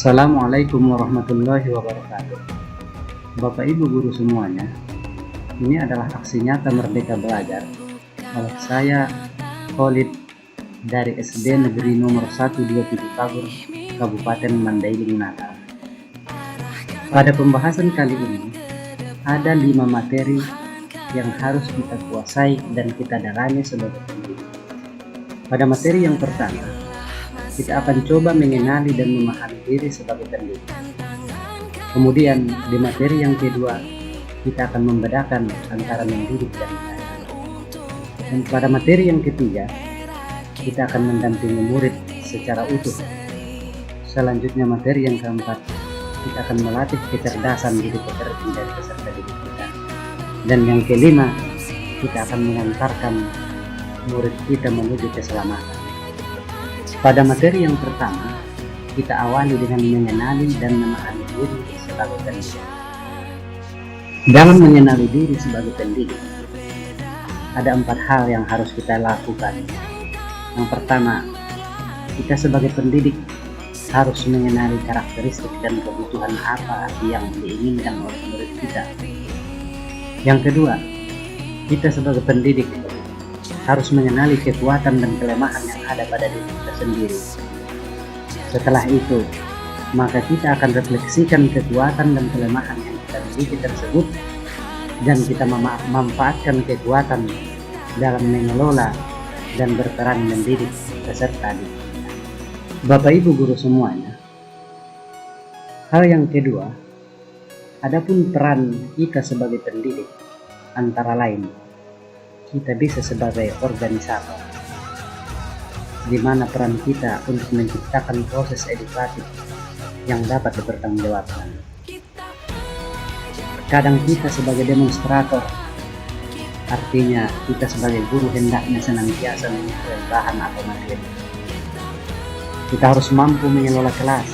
Assalamualaikum warahmatullahi wabarakatuh. Bapak Ibu guru semuanya, ini adalah aksi nyata Merdeka Belajar oleh saya, Khalid, dari SD Negeri nomor 127 Tabur, Kabupaten Mandailing, Natal. Pada pembahasan kali ini, ada 5 materi yang harus kita kuasai dan kita dalami sebagai pendidik. Pada materi yang pertama, kita akan coba mengenali dan memahami diri sebagai pendidik. Kemudian di materi yang kedua, kita akan membedakan antara mendidik dan mengajar. Dan pada materi yang ketiga, kita akan mendampingi murid secara utuh. Selanjutnya materi yang keempat, kita akan melatih kecerdasan diri pekerja dari peserta didik kita. Dan yang kelima, kita akan mengantarkan murid kita menuju keselamatan. Pada materi yang pertama, kita awali dengan mengenali dan memahami diri sebagai pendidik. Dalam mengenali diri sebagai pendidik, ada 4 hal yang harus kita lakukan. Yang pertama, kita sebagai pendidik harus mengenali karakteristik dan kebutuhan apa yang diinginkan oleh murid kita. Yang kedua, kita sebagai pendidik harus mengenali kekuatan dan kelemahan yang ada pada diri kita sendiri. Setelah itu, maka kita akan refleksikan kekuatan dan kelemahan yang kita miliki tersebut dan kita memanfaatkan kekuatan dalam mengelola dan berperan mendidik peserta didik kita. Bapak Ibu guru semuanya, hal yang kedua, adapun peran kita sebagai pendidik antara lain, kita bisa sebagai organisator, di mana peran kita untuk menciptakan proses edukatif yang dapat dipertanggungjawabkan. Kadang kita sebagai demonstrator, artinya kita sebagai guru hendaknya senantiasa menyusun bahan atau materi. Kita harus mampu mengelola kelas,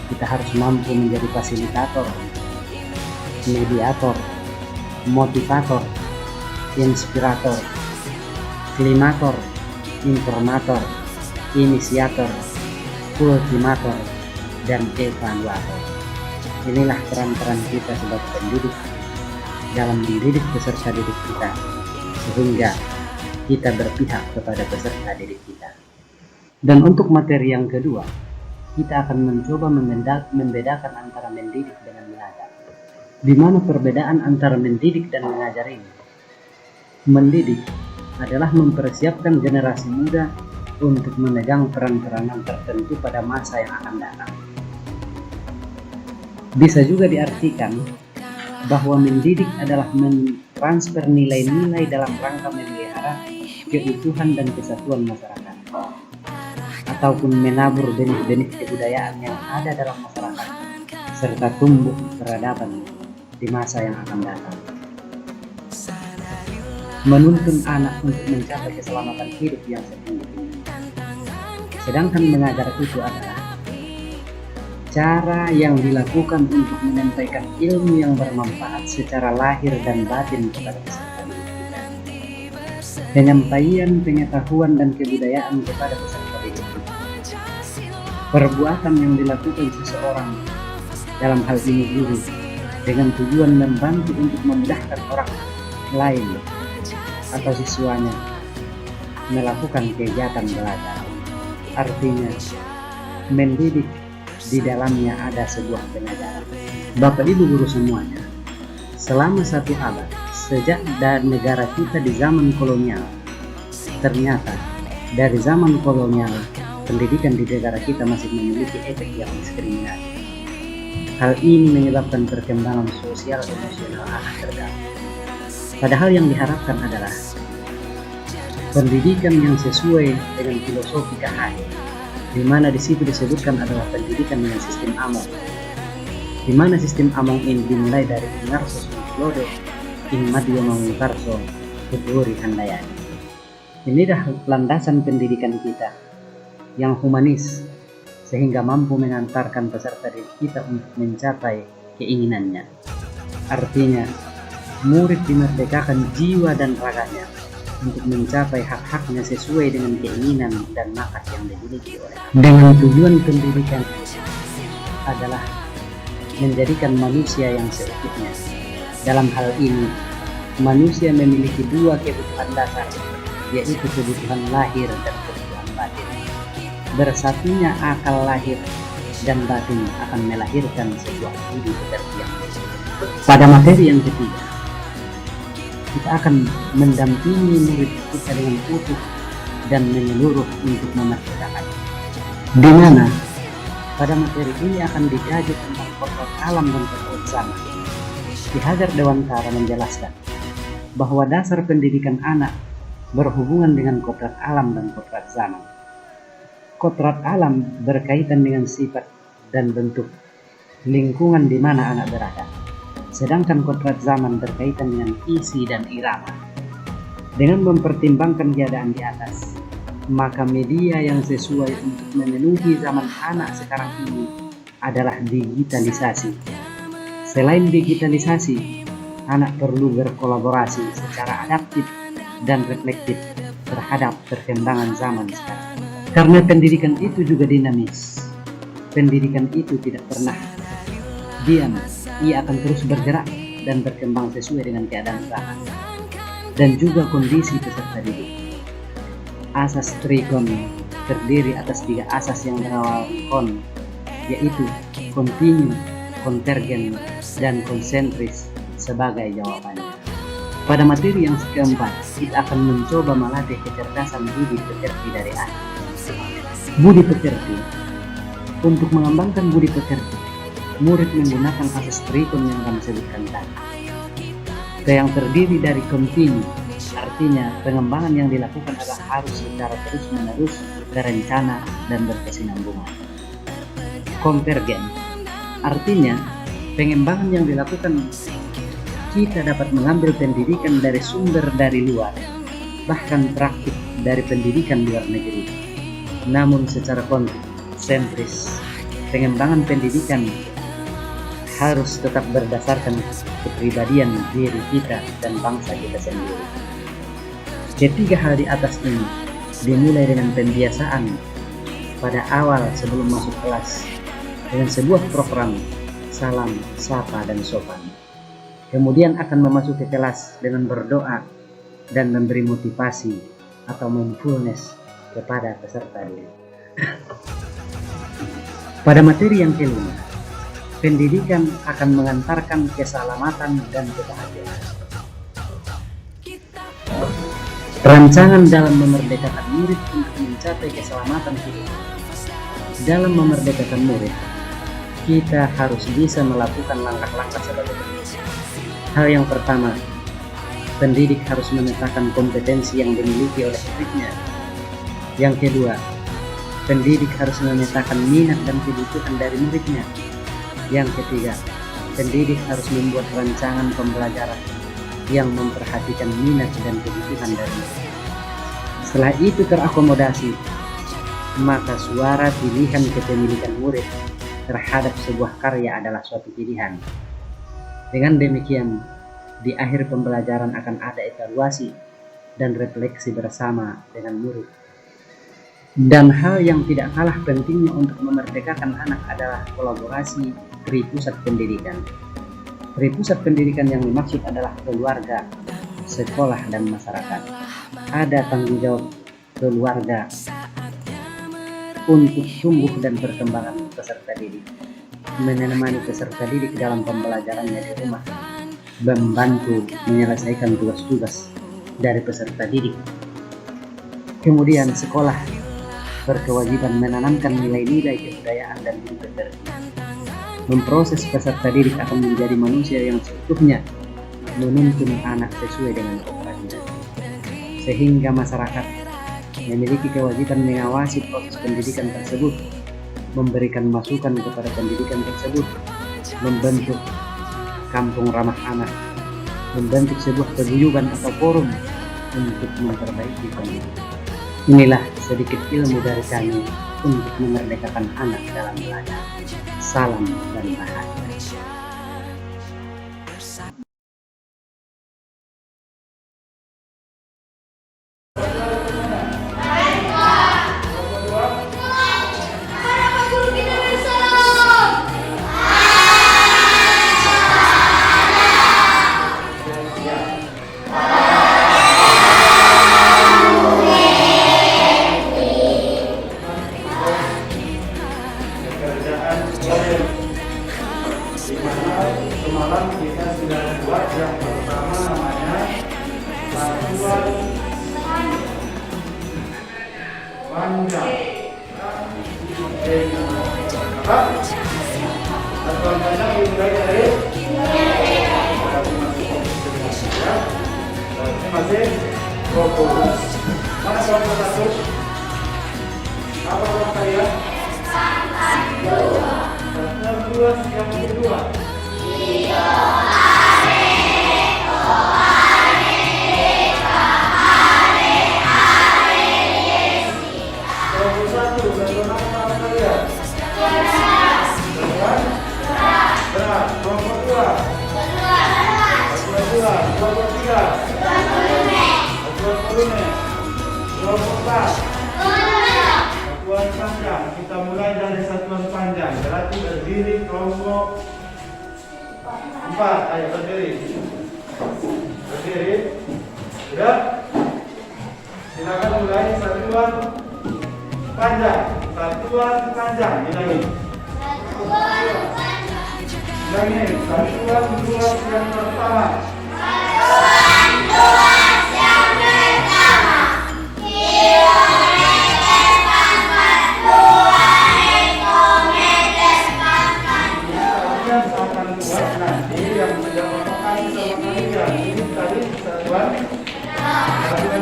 kita harus mampu menjadi fasilitator, mediator, motivator, inspirator, klimator, informator, inisiator, ultimator, dan evaluator. Inilah peran-peran kita sebagai pendidik dalam mendidik peserta didik kita, sehingga kita berpihak kepada peserta didik kita. Dan untuk materi yang kedua, kita akan mencoba membedakan antara mendidik dengan mengajar. Di mana perbedaan antara mendidik dan mengajar ini? Mendidik adalah mempersiapkan generasi muda untuk memegang peran-peranan tertentu pada masa yang akan datang. Bisa juga diartikan bahwa mendidik adalah mentransfer nilai-nilai dalam rangka memelihara keutuhan dan kesatuan masyarakat, ataupun menabur benih-benih kebudayaan yang ada dalam masyarakat, serta tumbuh peradaban di masa yang akan datang. Menuntun anak untuk mencapai keselamatan hidup yang setinggi-tinggi. Sedangkan mengajar itu adalah cara yang dilakukan untuk menyampaikan ilmu yang bermanfaat secara lahir dan batin kepada peserta didik kita. Penyampaian pengetahuan dan kebudayaan kepada peserta didik kita. Perbuatan yang dilakukan seseorang, dalam hal ini guru, dengan tujuan membantu untuk memudahkan orang lain atau siswanya melakukan kegiatan belajar. Artinya, mendidik di dalamnya ada sebuah pengajaran. Bapak Ibu guru semuanya, selama 1 abad sejak dari negara kita di zaman kolonial, ternyata dari zaman kolonial pendidikan di negara kita masih memiliki efek yang diskriminatif. Hal ini menyebabkan perkembangan sosial emosional anak terganggu. Padahal yang diharapkan adalah pendidikan yang sesuai dengan filosofi KHI, di mana di situ disebutkan adalah pendidikan dengan sistem Among, di mana sistem Among ini dimulai dari Inarso Sungkulodo, Inmadio Mangunkarso, Keduri Handayani. Inilah landasan pendidikan kita yang humanis, sehingga mampu mengantarkan peserta didik kita untuk mencapai keinginannya. Artinya, murid dimerdekakan jiwa dan raganya untuk mencapai hak-haknya sesuai dengan keinginan dan bakat yang dimiliki oleh anak. Dengan tujuan pendidikan adalah menjadikan manusia yang seutuhnya. Dalam hal ini, manusia memiliki dua kebutuhan dasar, yaitu kebutuhan lahir dan kebutuhan batin. Bersatunya akal lahir dan batin akan melahirkan sebuah budi pekerti yang baik. Pada materi yang ketiga, kita akan mendampingi murid kita dengan utuh dan menyeluruh untuk memerdekakan. Di mana pada materi ini akan dikaji tentang kodrat alam dan kodrat zaman. Ki Hajar Dewantara menjelaskan bahwa dasar pendidikan anak berhubungan dengan kodrat alam dan kodrat zaman. Kodrat alam berkaitan dengan sifat dan bentuk lingkungan di mana anak berada. Sedangkan kodrat zaman berkaitan dengan isi dan irama. Dengan mempertimbangkan keadaan di atas, maka media yang sesuai untuk memenuhi zaman anak sekarang ini adalah digitalisasi. Selain digitalisasi, anak perlu berkolaborasi secara adaptif dan reflektif terhadap perkembangan zaman sekarang. Karena pendidikan itu juga dinamis. Pendidikan itu tidak pernah diam. Ia akan terus bergerak dan berkembang sesuai dengan keadaan zaman dan juga kondisi peserta didik. Asas Trikon terdiri atas 3 asas yang berawal kon, yaitu kontinu, konvergen, dan konsentris sebagai jawabannya. Pada materi yang keempat, kita akan mencoba melatih kecerdasan budi pekerti dari anak. Budi pekerti. Untuk mengembangkan budi pekerti, murid menggunakan asas Trikon yang kami sebutkan tadi. Yang terdiri dari kontinu, artinya pengembangan yang dilakukan adalah harus secara terus-menerus, terencana, dan berkesinambungan. Konvergen, artinya pengembangan yang dilakukan kita dapat mengambil pendidikan dari sumber dari luar, bahkan praktik dari pendidikan luar negeri. Namun secara konsentris, pengembangan pendidikan harus tetap berdasarkan kepribadian diri kita dan bangsa kita sendiri. Ketiga hal di atas ini dimulai dengan pembiasaan pada awal sebelum masuk kelas dengan sebuah program salam, sapa, dan sopan. Kemudian akan memasuki kelas dengan berdoa dan memberi motivasi atau mindfulness kepada peserta didik. Pada materi yang kelima, pendidikan akan mengantarkan keselamatan dan kebahagiaan. Rancangan dalam memerdekakan murid untuk mencapai keselamatan hidup. Dalam memerdekakan murid, kita harus bisa melakukan langkah-langkah sebagai berikut. Hal yang pertama, pendidik harus memetakan kompetensi yang dimiliki oleh muridnya. Yang kedua, pendidik harus memetakan minat dan kebutuhan dari muridnya. Yang ketiga, pendidik harus membuat rancangan pembelajaran yang memperhatikan minat dan kebutuhan dari murid. Setelah itu terakomodasi, maka suara pilihan kepemilikan murid terhadap sebuah karya adalah suatu pilihan. Dengan demikian, di akhir pembelajaran akan ada evaluasi dan refleksi bersama dengan murid. Dan hal yang tidak kalah pentingnya untuk memerdekakan anak adalah kolaborasi Tripusat Pendidikan. Tripusat Pendidikan yang dimaksud adalah keluarga, sekolah, dan masyarakat. Ada tanggung jawab keluarga untuk tumbuh dan perkembangan peserta didik, menemani peserta didik dalam pembelajarannya di rumah, membantu menyelesaikan tugas-tugas dari peserta didik. Kemudian sekolah berkewajiban menanamkan nilai-nilai kebudayaan dan budi pekerti. Memproses peserta didik akan menjadi manusia yang seutuhnya, menuntun anak sesuai dengan kodratnya. Sehingga masyarakat memiliki kewajiban mengawasi proses pendidikan tersebut, memberikan masukan kepada pendidikan tersebut, membentuk kampung ramah anak, membentuk sebuah paguyuban atau forum untuk memperbaiki pendidikan. Inilah sedikit ilmu dari kami untuk memerdekakan anak dalam belajar. Salam dan bahagia. semalam kita sudah buat yang pertama namanya satuan panjang. Satuan panjang dimulai dari masih fokus. Mana kelompok satu? Apa kelompok saya? Satuan dua yang kedua. Kelompok satu, satuan apa kalian? Berat. Kelompok dua. Kelompok tiga. Volume. Kelompok 4. Satuan panjang. Kita mulai dari satuan panjang. Berarti berdiri kelompok 4. Ayo berdiri. Berdiri. Sudah? Silakan mulai satuan panjang. Satuan panjang. Ulangi. Ulangi. Satuan luas yang pertama.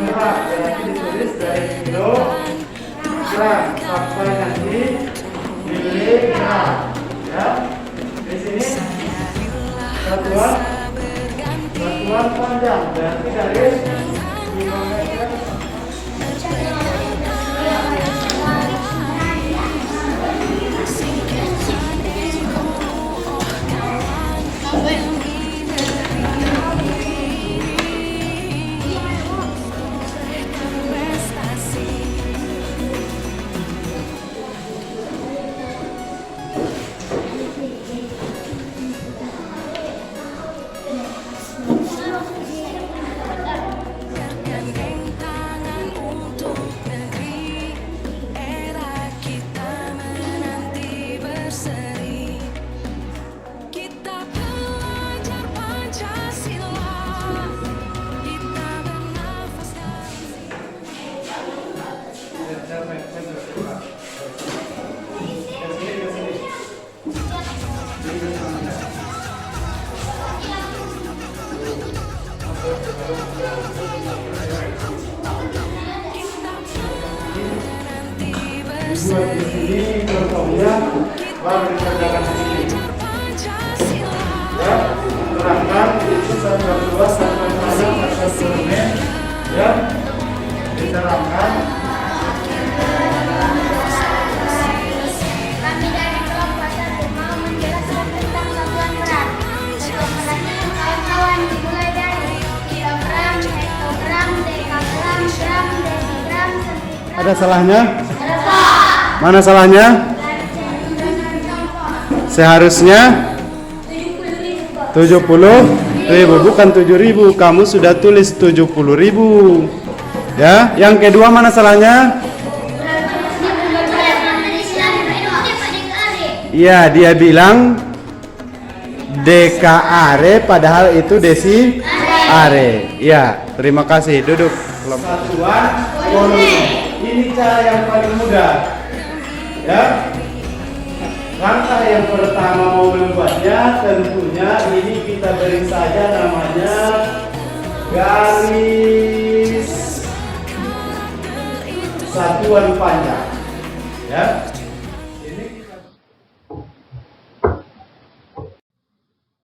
Berarti ditulis dari kilogram sampai nanti miligram, ya. Di sini satuan panjang berarti dari kilometer. Dibuat di sini contohnya baru dikerjakan di sini. Ya, terangkan itu satuan luas, satuan panjang, satuan volume. Ya, diterangkan. Kami dari kelompok 1 mau menjelaskan tentang satuan berat. Untuk beratnya kawan-kawan dimulai dari kilogram, hektogram, dekagram, gram, desigram, sentigram. Ada salahnya? Mana salahnya? Seharusnya 70.000, bukan 7.000. Kamu sudah tulis 70.000. Ya, yang kedua mana salahnya? Iya, dia bilang dekare padahal itu desiare. Ya, terima kasih. Duduk. Satuan volume. Ini cara yang paling mudah. Ya, langkah yang pertama mau membuatnya tentunya ini kita beri saja namanya garis satuan panjang. Ya,